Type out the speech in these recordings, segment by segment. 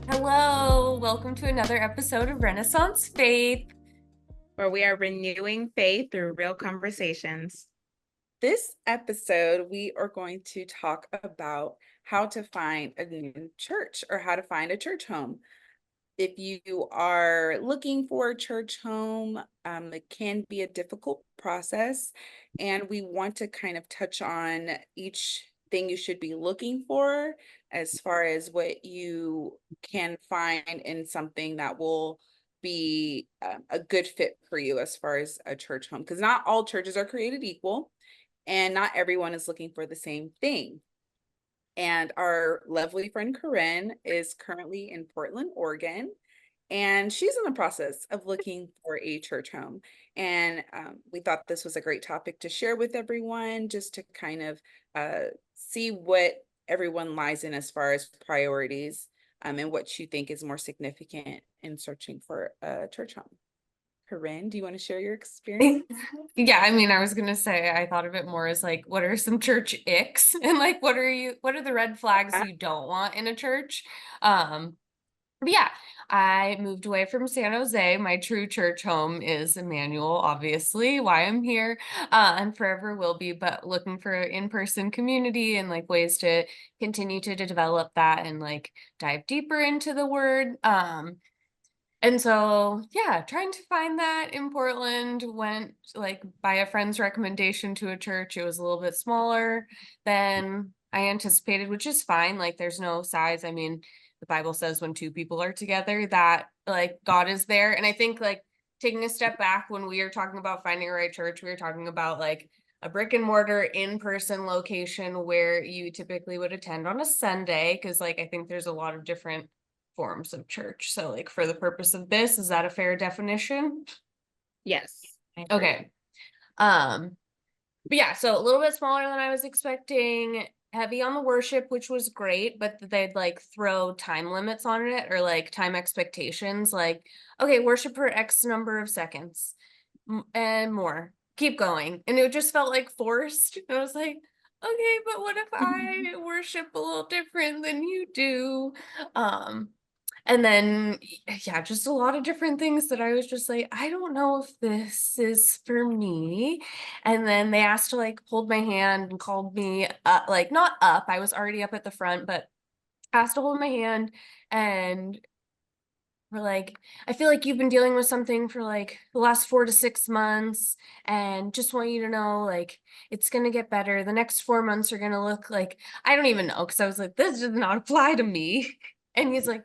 Hello, welcome to another episode of Renaissance Faith. Where we are renewing faith through real conversations. This episode, we are going to talk about how to find a new church or how to find a church home. If you are looking for a church home, it can be a difficult process, and we want to kind of touch on each thing you should be looking for as far as what you can find in something that will be a good fit for you as far as a church home, because not all churches are created equal and not everyone is looking for the same thing. And our lovely friend Corinne is currently in Portland, Oregon, and she's in the process of looking for a church home. And we thought this was a great topic to share with everyone, just to kind of see what everyone lies in as far as priorities, and what you think is more significant in searching for a church home. Corinne, do you want to share your experience? Yeah, I was gonna say I thought of it more as like, what are some church icks and like what are the red flags you don't want in a church? But yeah, I moved away from San Jose. My true church home is Emmanuel, obviously, why I'm here, and forever will be, but looking for in-person community and like ways to continue to develop that and like dive deeper into the word. And so, yeah, trying to find that in Portland, went like by a friend's recommendation to a church. It was a little bit smaller than I anticipated, which is fine. Like, there's no size. I mean, the Bible says when two people are together, that like God is there. And I think like taking a step back when we are talking about finding a right church, we were talking about like a brick and mortar in-person location where you typically would attend on a Sunday. Cause like, I think there's a lot of different forms of church. So like for the purpose of this, is that a fair definition? Yes. Okay. But yeah, so a little bit smaller than I was expecting, heavy on the worship, which was great, but they'd like throw time limits on it or like time expectations, like, okay, worship for X number of seconds and more. Keep going. And it just felt like forced. And I was like, okay, but what if I worship a little different than you do? And then, yeah, just a lot of different things that I was just like, I don't know if this is for me. And then they asked to like hold my hand and called me up, like not up, I was already up at the front, but asked to hold my hand and were like, I feel like you've been dealing with something for like the last 4 to 6 months, and just want you to know, like, it's gonna get better. The next 4 months are gonna look like, I don't even know, because I was like, this does not apply to me. And he's like,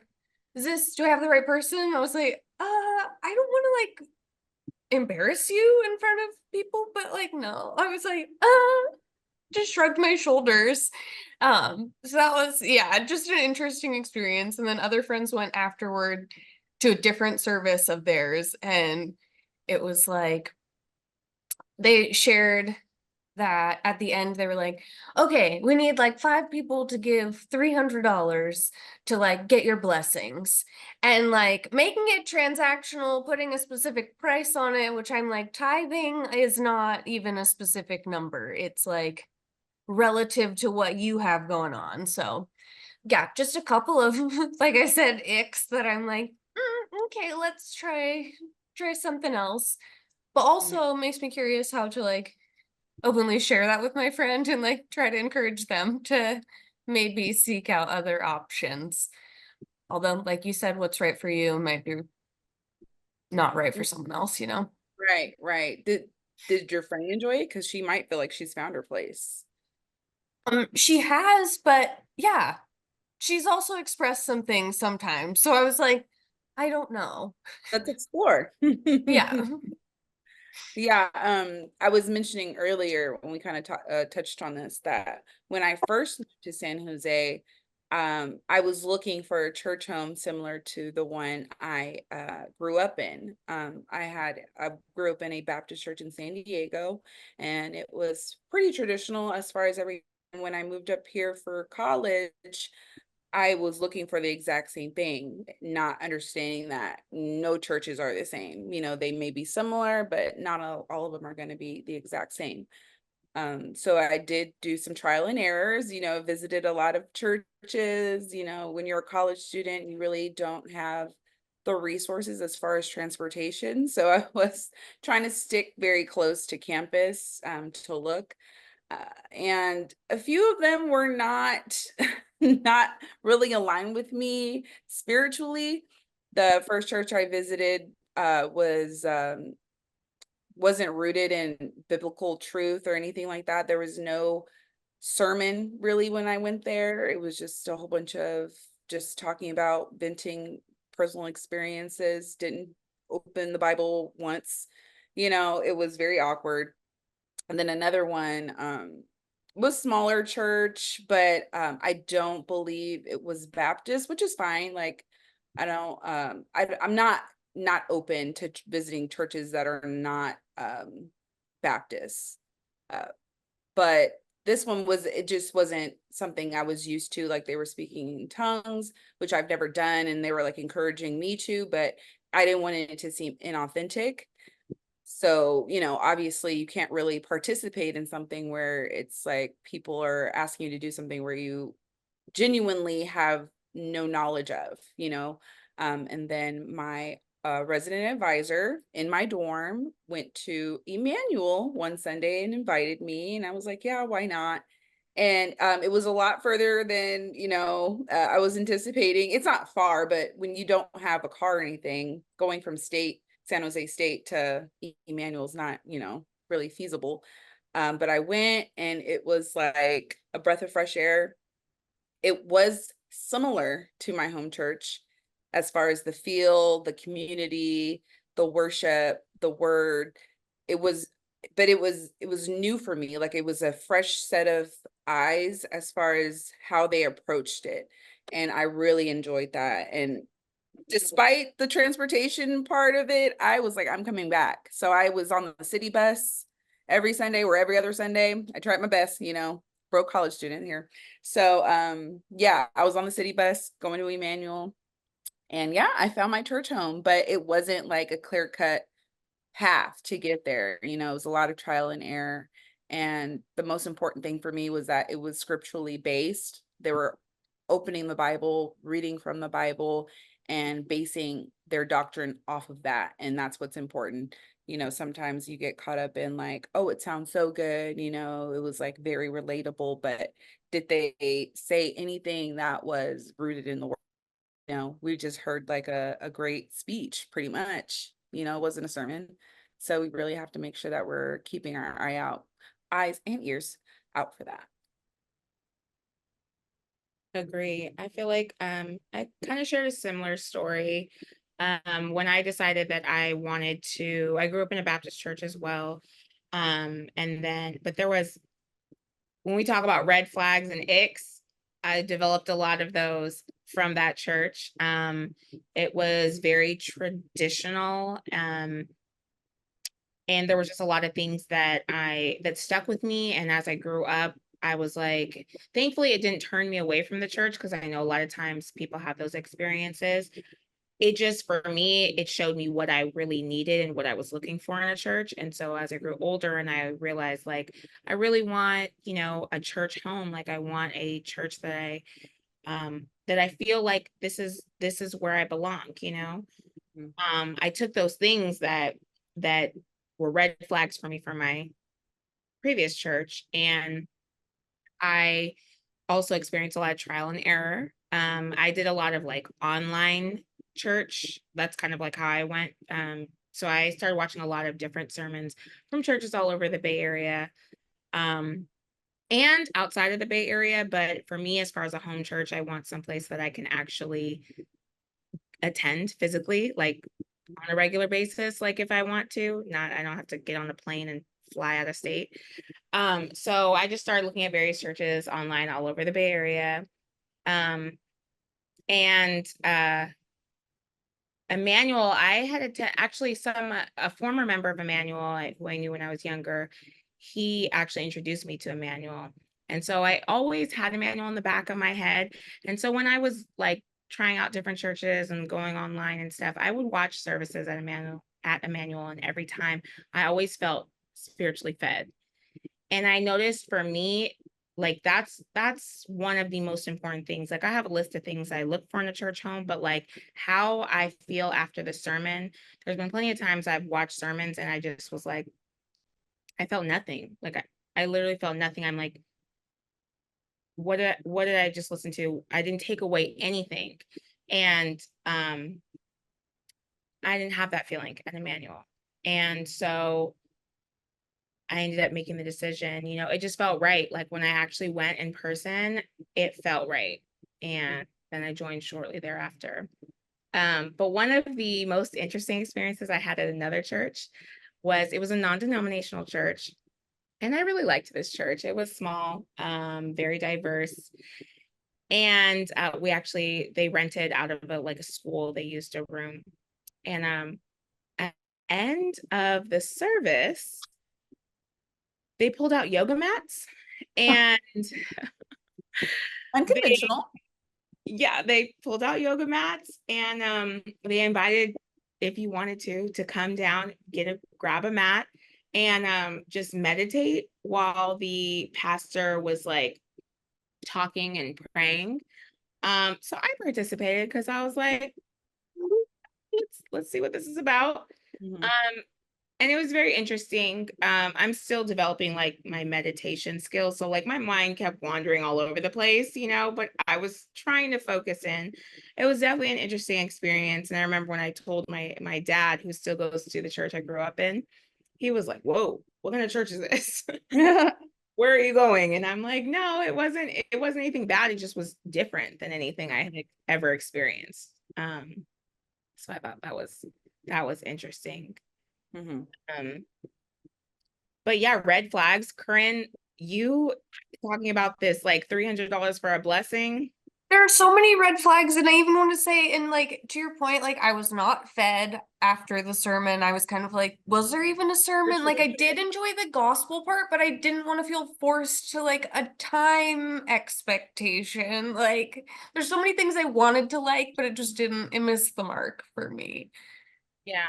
do I have the right person? I was like, I don't want to like embarrass you in front of people, but like, no. I was like, just shrugged my shoulders. So that was, yeah, just an interesting experience. And then other friends went afterward to a different service of theirs, and it was like they shared that at the end they were like, okay, we need like 5 people to give $300 to like get your blessings, and like making it transactional, putting a specific price on it, which I'm like, tithing is not even a specific number. It's like relative to what you have going on. So yeah, just a couple of, like I said, icks that I'm like, okay, let's try something else. But also makes me curious how to like openly share that with my friend and like try to encourage them to maybe seek out other options. Although, like you said, what's right for you might be not right for someone else, you know? Right. Did your friend enjoy it? Because she might feel like she's found her place. She has, but yeah, she's also expressed some things sometimes. So I was like, I don't know. Let's explore. Yeah. Yeah, I was mentioning earlier when we kind of touched on this, that when I first moved to San Jose, I was looking for a church home similar to the one I grew up in. I grew up in a Baptist church in San Diego, and it was pretty traditional as far as every. When I moved up here for college, I was looking for the exact same thing, not understanding that no churches are the same. They may be similar, but not all of them are going to be the exact same. So I did do some trial and errors, visited a lot of churches. When you're a college student, you really don't have the resources as far as transportation. So I was trying to stick very close to campus to look. And a few of them were not not really aligned with me spiritually. The first church I visited wasn't rooted in biblical truth or anything like that. There was no sermon really when I went there. It was just a whole bunch of just talking about venting personal experiences, didn't open the Bible once. It was very awkward. And then another one was smaller church, but I don't believe it was Baptist, which is fine. Like I don't I'm not open to visiting churches that are not Baptist. Uh, but this one it just wasn't something I was used to. Like they were speaking in tongues, which I've never done, and they were like encouraging me to, but I didn't want it to seem inauthentic. So, obviously you can't really participate in something where it's like people are asking you to do something where you genuinely have no knowledge of. And then my resident advisor in my dorm went to Emmanuel one Sunday and invited me, and I was like, yeah, why not? And it was a lot further than I was anticipating. It's not far, but when you don't have a car or anything, going from San Jose State to Emmanuel is not really feasible. But I went, and it was like a breath of fresh air. It was similar to my home church as far as the feel, the community, the worship, the word. It was, but it was new for me. Like it was a fresh set of eyes as far as how they approached it. And I really enjoyed that. And despite the transportation part of it, I was like, I'm coming back. So I was on the city bus every Sunday or every other Sunday. I tried my best, broke college student here. So yeah, I was on the city bus going to Emmanuel. And yeah, I found my church home, but it wasn't like a clear-cut path to get there. It was a lot of trial and error. And the most important thing for me was that it was scripturally based. They were opening the Bible, reading from the Bible, and basing their doctrine off of that. And that's what's important. Sometimes you get caught up in like, oh, it sounds so good. It was like very relatable, but did they say anything that was rooted in the word? We just heard like a great speech pretty much. It wasn't a sermon. So we really have to make sure that we're keeping our eyes and ears out for that. Agree. I feel like I kind of shared a similar story. When I decided that I grew up in a Baptist church as well. And then but there was when we talk about red flags and icks, I developed a lot of those from that church. It was very traditional. And there was just a lot of things that stuck with me. And as I grew up, I was like, thankfully it didn't turn me away from the church, because I know a lot of times people have those experiences. It just, for me, it showed me what I really needed and what I was looking for in a church. And so as I grew older and I realized like I really want, a church home, like I want a church that I feel like this is where I belong. I took those things that were red flags for me from my previous church, and I also experienced a lot of trial and error. I did a lot of like online church. That's kind of like how I went. So I started watching a lot of different sermons from churches all over the Bay Area, and outside of the Bay Area. But for me, as far as a home church, I want someplace that I can actually attend physically, like on a regular basis, like if I want to, not I don't have to get on a plane and fly out of state. So I just started looking at various churches online all over the Bay Area. And Emmanuel, I had actually a former member of Emmanuel who I knew when I was younger. He actually introduced me to Emmanuel. And so I always had Emmanuel in the back of my head. And so when I was like trying out different churches and going online and stuff, I would watch services at Emmanuel, and every time I always felt spiritually fed. And I noticed for me, like that's one of the most important things. Like I have a list of things I look for in a church home, but like how I feel after the sermon, there's been plenty of times I've watched sermons and I just was like, I felt nothing. Like I literally felt nothing. I'm like, what did I just listen to? I didn't take away anything. And I didn't have that feeling at Emmanuel. And so I ended up making the decision, it just felt right. Like when I actually went in person, it felt right. And then I joined shortly thereafter. But one of the most interesting experiences I had at another church was, it was a non-denominational church. And I really liked this church. It was small, very diverse. And they rented out of a school. They used a room. And at the end of the service, they pulled out yoga mats, and Unconventional. they pulled out yoga mats, and they invited, if you wanted to come down, grab a mat and just meditate while the pastor was like talking and praying. So I participated because I was like, let's see what this is about. Mhm. And it was very interesting. I'm still developing like my meditation skills. So like my mind kept wandering all over the place, but I was trying to focus in. It was definitely an interesting experience. And I remember when I told my dad, who still goes to the church I grew up in, he was like, "Whoa, what kind of church is this? Where are you going?" And I'm like, "No, it wasn't anything bad. It just was different than anything I had ever experienced." So I thought that was interesting. Mhm. But yeah, red flags. Corinne, you talking about this like $300 for a blessing. There are so many red flags, and I even want to say, and like to your point, like I was not fed after the sermon. I was kind of like, was there even a sermon? Like I did enjoy the gospel part, but I didn't want to feel forced to like a time expectation. Like there's so many things I wanted to like, but it missed the mark for me. Yeah.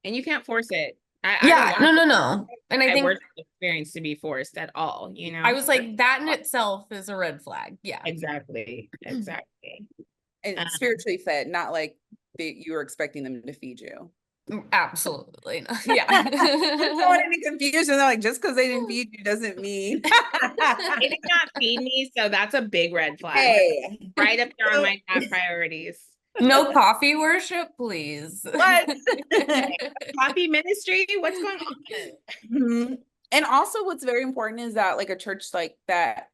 And you can't force it. I don't Yeah, want no. And I my think worship experience to be forced at all, I was like, that in itself is a red flag. Yeah. Exactly. Exactly. And spiritually fed, not like you were expecting them to feed you. Absolutely. Yeah. I don't want any confusion. They're like, just because they didn't feed you doesn't mean. They did not feed me, so that's a big red flag. Hey. Right up there on my top priorities. No coffee worship, please. What? Coffee ministry? What's going on? Mhm. And also what's very important is that like a church like that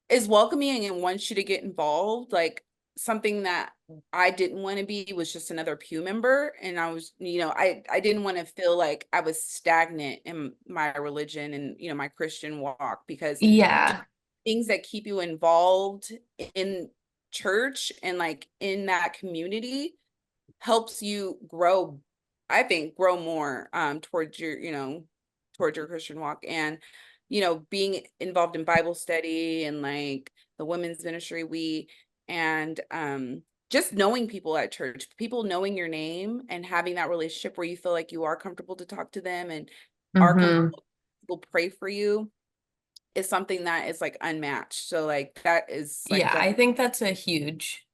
is welcoming and wants you to get involved. Like something that I didn't want to be was just another pew member. And I was, I didn't want to feel like I was stagnant in my religion and, my Christian walk, because Yeah. things that keep you involved in church and like in that community helps you grow, I think, grow more towards your Christian walk. And being involved in Bible study and like the women's ministry, and just knowing people at church, people knowing your name and having that relationship where you feel like you are comfortable to talk to them and are comfortable, people pray for you, is something that is like unmatched. So like that is like Yeah, I think that's a huge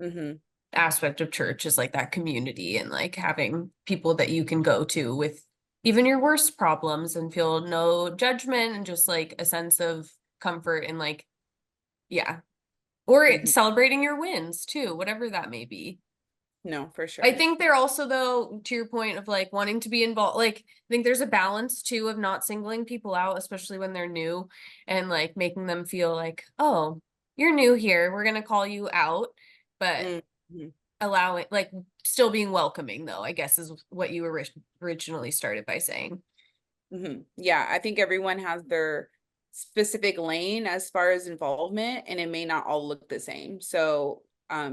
Mhm. aspect of church, is like that community and like having people that you can go to with even your worst problems and feel no judgment and just like a sense of comfort and like, yeah. Or Mhm. celebrating your wins too, whatever that may be. No, for I sure. think they're also, though, to your point of like wanting to be involved, like I think there's a balance too of not singling people out, especially when they're new, and like making them feel like, oh, you're new here, we're gonna call you out, but Mhm. allowing, like, still being welcoming, though, I guess is what you originally started by saying. Yeah, I think everyone has their specific lane as far as involvement, and it may not all look the same. So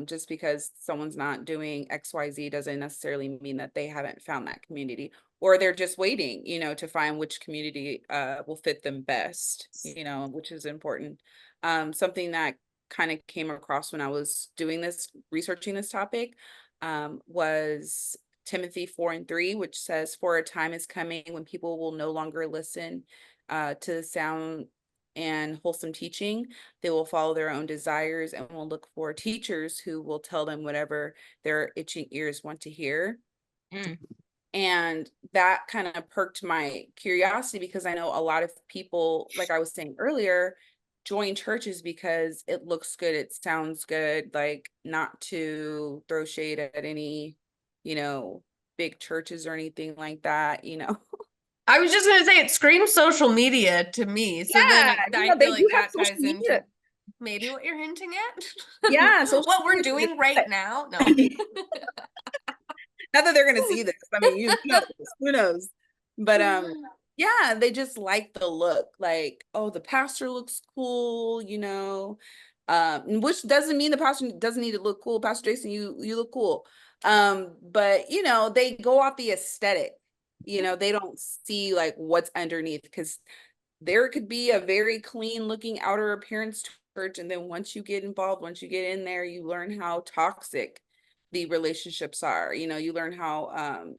Just because someone's not doing XYZ doesn't necessarily mean that they haven't found that community, or they're just waiting, to find which community will fit them best, which is important. Something that kind of came across when I was doing this, researching this topic, was Timothy 4:3, which says, "For a time is coming when people will no longer listen to the sound and wholesome teaching. They will follow their own desires and will look for teachers who will tell them whatever their itching ears want to hear." Mm. And that kind of perked my curiosity, because I know a lot of people, like I was saying earlier, join churches because it looks good, it sounds good, like, not to throw shade at any, big churches or anything like that. I was just gonna say it screams social media to me. So then Yeah, I they feel do like have that social ties into media. maybe what you're hinting at. Yeah, social What we're media is doing right good. now. No. Not that they're gonna see this. I mean, who knows? But yeah, they just like the look. Like, oh, the pastor looks cool. Which doesn't mean the pastor doesn't need to look cool. Pastor Jason, you look cool. But they go off the aesthetic. They don't see like what's underneath, because there could be a very clean looking outer appearance church, and then once you get involved, once you get in there, you learn how toxic the relationships are. You learn how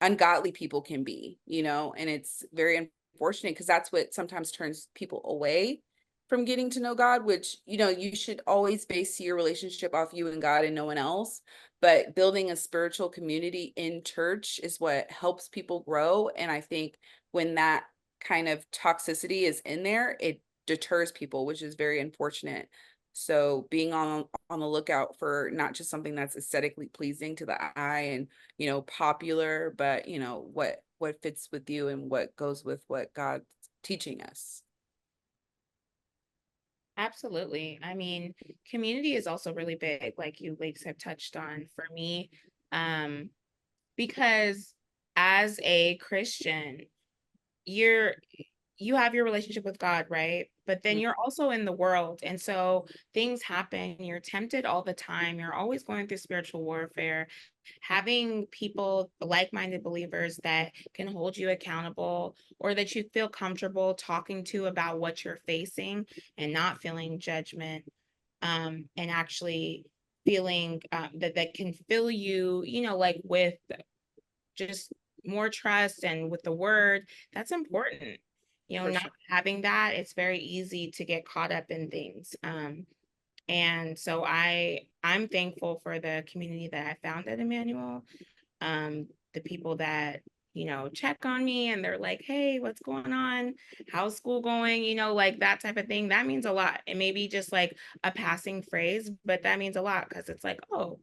ungodly people can be, and it's very unfortunate, because that's what sometimes turns people away from getting to know God, which, you should always base your relationship off you and God and no one else. But building a spiritual community in church is what helps people grow. And I think when that kind of toxicity is in there, it deters people, which is very unfortunate. So being on the lookout for not just something that's aesthetically pleasing to the eye and popular, but what fits with you and what goes with what God's teaching us. Absolutely. I mean, community is also really big, like you ladies have touched on for me. Um, because as a Christian, you're you have your relationship with God, right? But then Mm. you're also in the world. And so things happen. You're tempted all the time. You're always going through spiritual warfare. Having people, like-minded believers that can hold you accountable, or that you feel comfortable talking to about what you're facing and not feeling judgment, and actually feeling that can fill you, like with just more trust and with the word, that's important. For Not sure. having that, it's very easy to get caught up in things. And so I'm thankful for the community that I found at Emmanuel. The people that, check on me and they're like, hey, what's going on? How's school going? Like that type of thing. That means a lot. It may be just like a passing phrase, but that means a lot, because it's like, oh,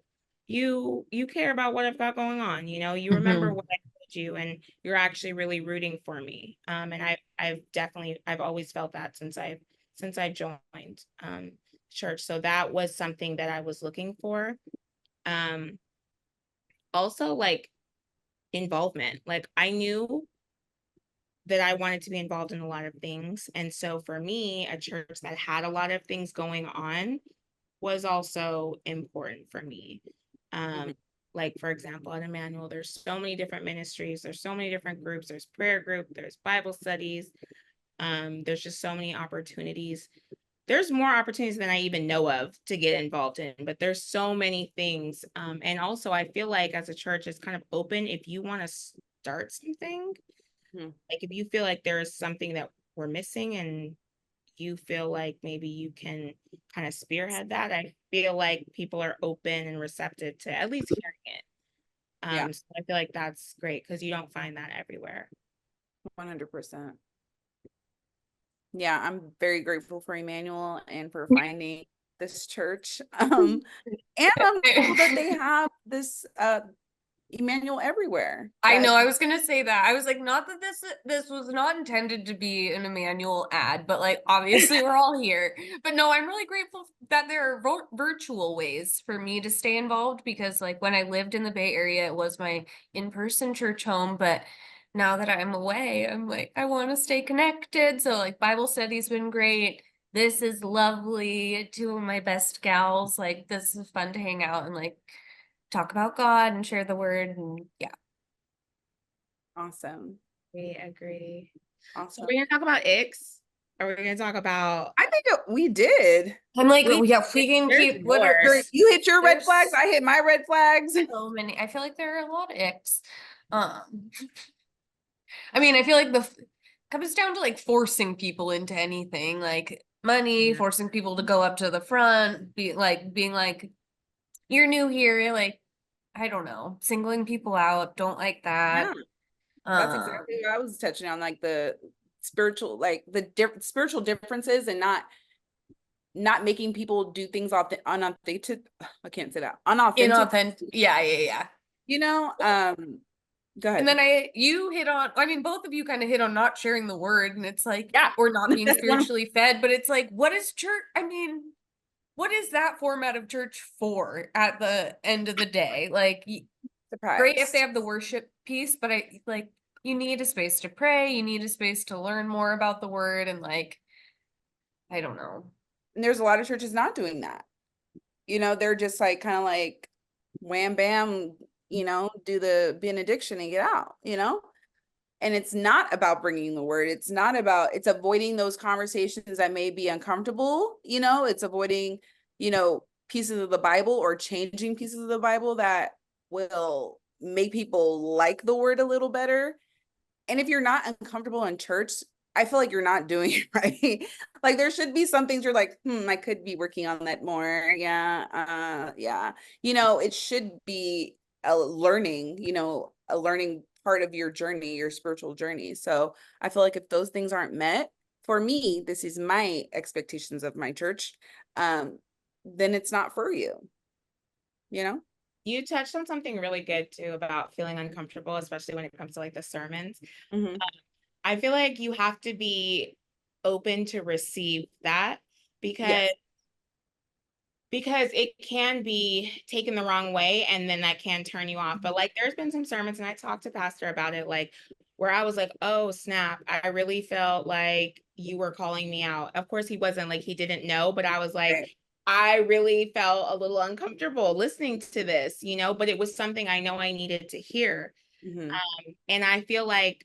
you care about what I've got going on. You remember Mhm. what I told you, and you're actually really rooting for me. And I've always felt that since I joined church. So that was something that I was looking for. Um, Also, like, involvement. Like, I knew that I wanted to be involved in a lot of things. And so for me, a church that had a lot of things going on was also important for me. Mhm. Like, for example, at Emmanuel, there's so many different ministries, there's so many different groups, there's prayer group, there's Bible studies, there's just so many opportunities. There's more opportunities than I even know of to get involved in, but there's so many things. And also I feel like as a church, it's kind of open if you want to start something. Mhm. Like if you feel like there is something that we're missing and you feel like maybe you can kind of spearhead that, I feel like people are open and receptive to at least hearing it. Yeah, So I feel like that's great because you don't find that everywhere. 100%. Yeah, I'm very grateful for Emmanuel and for finding this church. And I'm grateful that they have this Emmanuel everywhere. I That know, I was gonna say that. I was like, not that this was not intended to be an Emmanuel ad, but like obviously we're all here. But no, I'm really grateful that there are virtual ways for me to stay involved, because like when I lived in the Bay Area, it was my in-person church home, but now that I'm away, I'm like, I want to stay connected. So like Bible study's been great. this is lovely, two of my best gals, like this is fun to hang out and like talk about God and share the word, and yeah. Awesome. We agree. So Awesome. we're gonna talk about Icks, or we're gonna talk about I think we did. I'm like, We- yeah, if we can there's keep, what are more. You hit your red there's flags, I hit my red flags. so many. I feel like there are a lot of icks. I mean, I feel like comes down to like forcing people into anything, like money, Yeah. forcing people to go up to the front, being like, you're new here, like, I don't know, singling people out, don't like Yeah, that. that's Um, exactly what I was touching on, like the spiritual, like the spiritual differences, and not making people do things unauthentic. I can't say that. Unauthentic. inauthentic. Yeah, yeah, yeah. You know, go And ahead. then you hit on, I mean, both of you kind of hit on not sharing the word, and it's like, Yeah. or not being That's one. spiritually fed, but it's like, what is church? I mean, what is that format of church for at the end of the day? Like, great if they Surprise. have the worship piece, but I like, you need a space to pray, you need a space to learn more about the word, and like, I don't know. And there's a lot of churches not doing that. You know, they're just like kind of like wham bam, you know, do the benediction and get out, you know? And it's not about bringing the word. It's not about, it's avoiding those conversations that may be uncomfortable, you know, it's avoiding, you know, pieces of the Bible or changing pieces of the Bible that will make people like the word a little better. And if you're not uncomfortable in church, I feel like you're not doing it right. Like there should be some things you're like, I could be working on that more. Yeah. Yeah. You know, it should be a learning, you know, a learning part of your journey, your spiritual journey. So I feel like if those things aren't met, for me, this is my expectations of my church, then it's not for you, you know? You touched on something really good too about feeling uncomfortable, especially when it comes to like the sermons. Mm-hmm. I feel like you have to be open to receive that because Yes. because it can be taken the wrong way and then that can turn you off. But like there's been some sermons and I talked to Pastor about it, like where I was like, oh snap, I really felt like you were calling me out. Of course he wasn't, like he didn't know, but I was like, Right. I really felt a little uncomfortable listening to this, you know, but it was something I know I needed to hear. Mm-hmm. And I feel like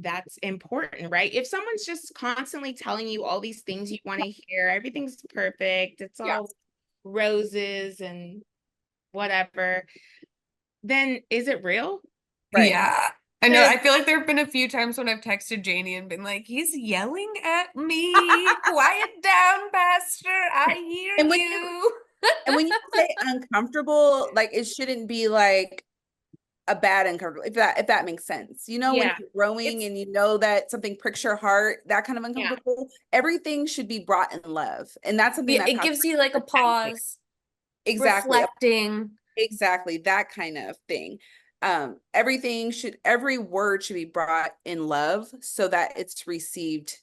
that's important, right? If someone's just constantly telling you all these things you want to hear, everything's perfect, it's Yeah. all roses and whatever, then is it real? Right. Yeah. I know. Because I feel like there have been a few times when I've texted Janie and been like, he's yelling at me. Quiet down, Pastor. I hear And when you you. And when you say uncomfortable, like it shouldn't be like a bad uncomfortable, if that makes sense. You know, when yeah, you're growing it's and you know that something pricks your heart, that kind of yeah, uncomfortable, everything should be brought in love. And that's something Yeah, that it Pastor gives you like a pause, exactly, reflecting. exactly that kind of thing. Every word should be brought in love so that it's received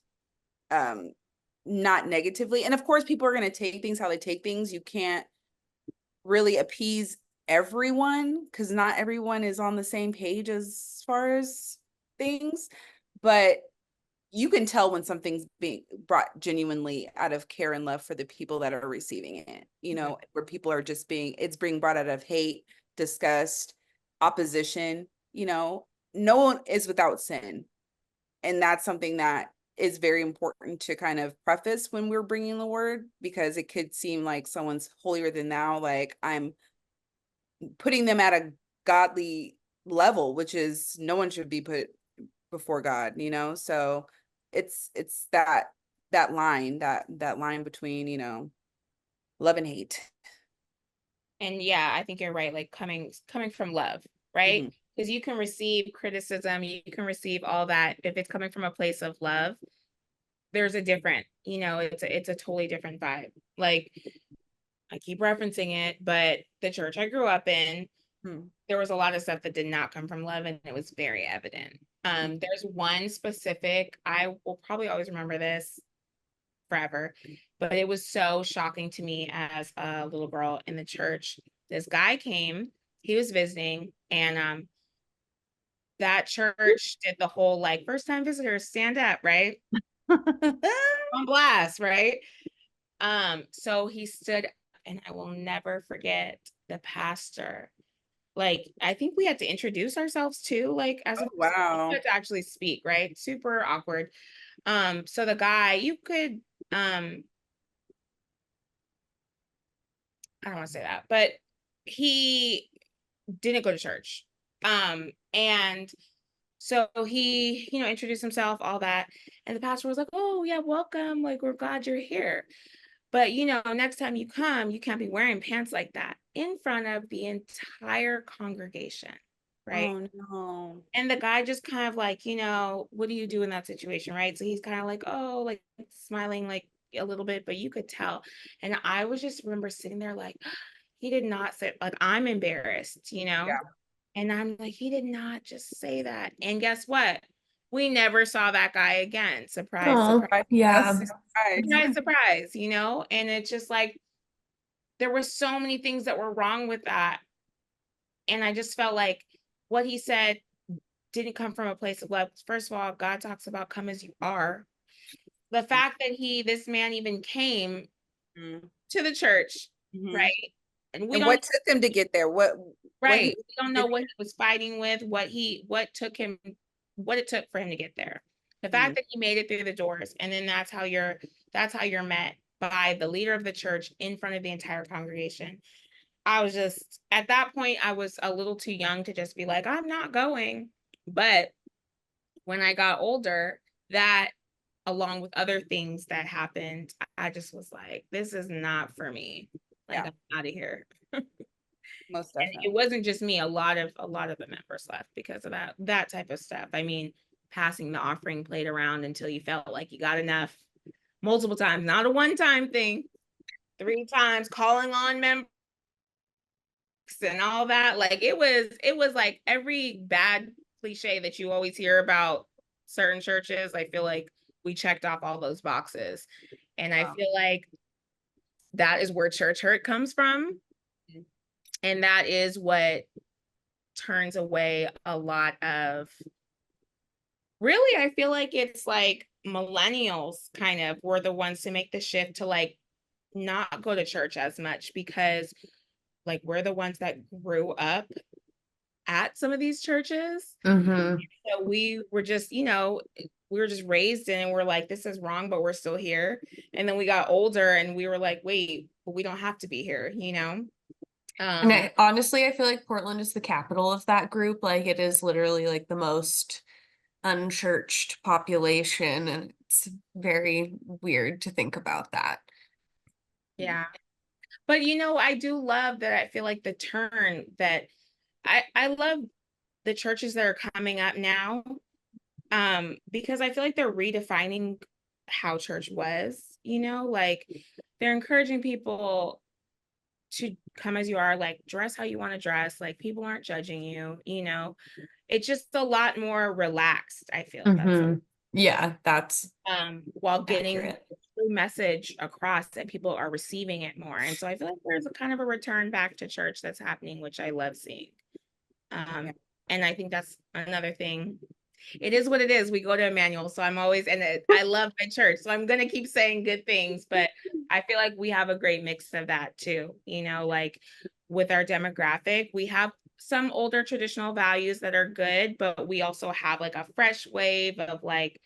um not negatively. And of course, people are going to take things how they take things. You can't really appease everyone because not everyone is on the same page as far as things, but you can tell when something's being brought genuinely out of care and love for the people that are receiving it, you know, where people are just it's being brought out of hate, disgust, opposition, you know, no one is without sin. And that's something that is very important to kind of preface when we're bringing the word, because it could seem like someone's holier than thou, like I'm putting them at a godly level, which is no one should be put before God, you know? So it's that line between, you know, love and hate. and yeah, I think you're right, like coming from love, right? Mhm. Because you can receive criticism, you can receive all that if it's coming from a place of love. There's a different, you know, it's a totally different vibe. Like I keep referencing it, but the church I grew up in, Mhm. there was a lot of stuff that did not come from love, and it was very evident. There's one specific, I will probably always remember this forever, but it was so shocking to me as a little girl in the church. This guy came, he was visiting, and that church did the whole like first time visitors stand up, right? on blast, right? So he stood, and I will never forget the pastor. Like, I think we had to introduce ourselves too, like as a Oh, wow. we had to actually speak, right? Super awkward. So the guy, you could I don't want to say that, but he didn't go to church. And so he, introduced himself, all that. And the pastor was like, "Oh, yeah, welcome. Like, we're glad you're here. But, next time you come, you can't be wearing pants like that in front of the entire congregation." Right. Oh, no. And the guy just kind of like, what do you do in that situation? Right. So he's kind of like, oh, like smiling like a little bit, but you could tell. And I was just remember sitting there like, he did not say, like, I'm embarrassed, Yeah. And I'm like, he did not just say that. And guess what? We never saw that guy again. Surprise, Oh, surprise, yeah. surprise, surprise, And it's just like, there were so many things that were wrong with that. And I just felt like what he said didn't come from a place of love. First of all, God talks about come as you are. The fact that this man even came Mm-hmm. to the church, Mm-hmm. right? And we And don't what took him to get there? What right. he We don't know what he was fighting with, what it took for him to get there. The fact that he made it through the doors, and then that's how you're met by the leader of the church in front of the entire congregation. I was just at that point, I was a little too young to just be like, I'm not going. But when I got older, that along with other things that happened, I just was like, this is not for me. Like, Yeah. I'm out of here. Most And definitely. it wasn't just me, a lot of the members left because of that type of stuff. I mean, passing the offering plate around until you felt like you got enough, multiple times, not a one-time thing, 3 times, calling on members and all that. Like it was like every bad cliche that you always hear about certain churches. I feel like we checked off all those boxes. And I feel like that is where church hurt comes from. And that is what turns away a lot of, really, I feel like it's like millennials kind of were the ones to make the shift to like not go to church as much, because like we're the ones that grew up at some of these churches. Mm-hmm. So we were just, we were just raised in, and we're like, this is wrong, but we're still here. And then we got older and we were like, wait, but we don't have to be here, And honestly, I feel like Portland is the capital of that group. Like it is literally like the most unchurched population, and it's very weird to think about that. Yeah. But I do love that. I feel like the turn that I love the churches that are coming up now, because I feel like they're redefining how church was, like they're encouraging people to come as you are, like dress how you want to dress, like people aren't judging you, it's just a lot more relaxed. I feel Mm-hmm. Yeah, that's while getting accurate. the message across that people are receiving it more. And so I feel like there's a kind of a return back to church that's happening, which I love seeing. And I think that's another thing. It is what it is. We go to Emmanuel, so I'm always, and I love my church, so I'm gonna keep saying good things. But I feel like we have a great mix of that too. Like with our demographic, we have some older traditional values that are good, but we also have like a fresh wave of like,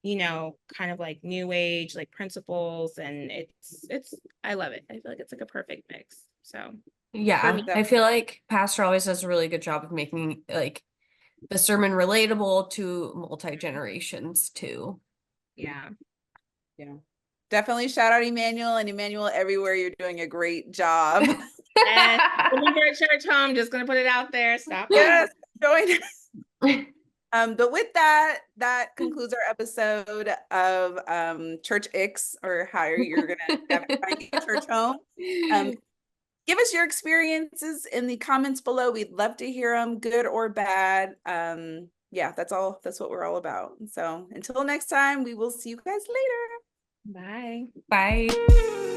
kind of like new age, like principles, and it's I love it. I feel like it's like a perfect mix. So Yeah, I feel like Pastor always does a really good job of making like the sermon relatable to multi-generations too. yeah. Definitely shout out Emmanuel and Emmanuel everywhere. You're doing a great job. And looking for a church home, just gonna put it out there. Stop. Yes, join. But with that concludes our episode of Church Icks, or how you're gonna navigate a church home. Give us your experiences in the comments below. We'd love to hear them, good or bad. Yeah, that's what we're all about. So until next time, we will see you guys later. Bye. Bye.